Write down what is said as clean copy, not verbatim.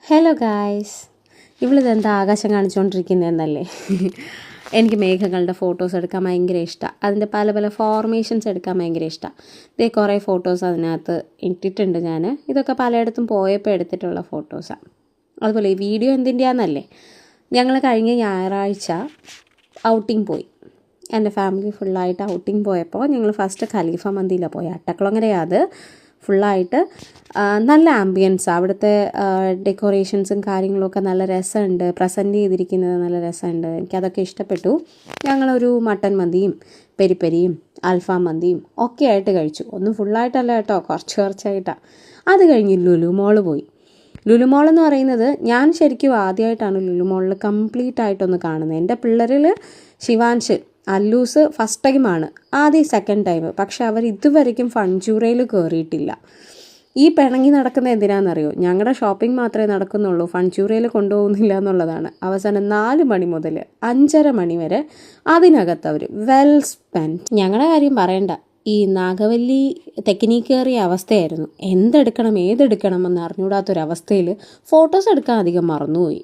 Hello guys, ഇവളിതെന്താ ആകാശം കാണിച്ചുകൊണ്ടിരിക്കുന്നതെന്നല്ലേ? എനിക്ക് മേഘങ്ങളുടെ photos എടുക്കാൻ ഭയങ്കര ഇഷ്ടമാണ്. അതിൻ്റെ പല പല ഫോർമേഷൻസ് എടുക്കാൻ ഭയങ്കര ഇഷ്ടമാണ്. ഇതേ കുറേ ഫോട്ടോസ് അതിനകത്ത് ഇട്ടിട്ടുണ്ട് ഞാൻ. ഇതൊക്കെ പലയിടത്തും പോയപ്പോൾ എടുത്തിട്ടുള്ള ഫോട്ടോസാണ്. അതുപോലെ ഈ വീഡിയോ എന്തിൻ്റെയാണെന്നല്ലേ, ഞങ്ങൾ കഴിഞ്ഞ ഞായറാഴ്ച ഔട്ടിങ് പോയി. എൻ്റെ ഫാമിലി ഫുള്ളായിട്ട് ഔട്ടിങ് പോയപ്പോൾ ഞങ്ങൾ ഫസ്റ്റ് ഖലീഫ മന്തിയിലാണ് പോയത്. അട്ടക്കുളങ്ങരയാണ് അത്. ഫുള്ളായിട്ട് നല്ല ആംബിയൻസ്, അവിടുത്തെ ഡെക്കറേഷൻസും കാര്യങ്ങളൊക്കെ നല്ല രസമുണ്ട്. പ്രസൻറ്റ് ചെയ്തിരിക്കുന്നത് നല്ല രസമുണ്ട്. എനിക്കതൊക്കെ ഇഷ്ടപ്പെട്ടു. ഞങ്ങളൊരു മട്ടൻ മന്തിയും പെരിപ്പെരിയും അൽഫാം മന്തിയും ഒക്കെ ആയിട്ട് കഴിച്ചു. ഒന്നും ഫുള്ളായിട്ടല്ല കേട്ടോ, കുറച്ചായിട്ടാണ്. അത് കഴിഞ്ഞ് ലുലു മോള് പോയി. ലുലു മോൾ എന്ന് പറയുന്നത് ഞാൻ ശരിക്കും ആദ്യമായിട്ടാണ് ലുലു മോളിൽ കംപ്ലീറ്റ് ആയിട്ടൊന്ന് കാണുന്നത്. എൻ്റെ പിള്ളേരിൽ ശിവാൻഷ് അല്ലൂസ് ഫസ്റ്റ് ടൈമാണ്, ആദ്യം സെക്കൻഡ് ടൈം. പക്ഷെ അവർ ഇതുവരെയ്ക്കും ഫൺചൂറയിൽ കയറിയിട്ടില്ല. ഈ പിണങ്ങി നടക്കുന്ന എന്തിനാണെന്നറിയോ? ഞങ്ങളുടെ ഷോപ്പിംഗ് മാത്രമേ നടക്കുന്നുള്ളൂ, ഫൺചൂറയിൽ കൊണ്ടുപോകുന്നില്ല എന്നുള്ളതാണ്. അവസാനം 4 മണി മുതൽ 5:30 മണി വരെ അതിനകത്ത് അവർ വെൽ സ്പെൻഡ്. ഞങ്ങളുടെ കാര്യം പറയണ്ട, ഈ നാഗവല്ലി തെക്കിനീക്കേറിയ അവസ്ഥയായിരുന്നു. എന്തെടുക്കണം ഏതെടുക്കണം എന്ന് അറിഞ്ഞുകൂടാത്തൊരവസ്ഥയിൽ ഫോട്ടോസ് എടുക്കാൻ അധികം മറന്നുപോയി.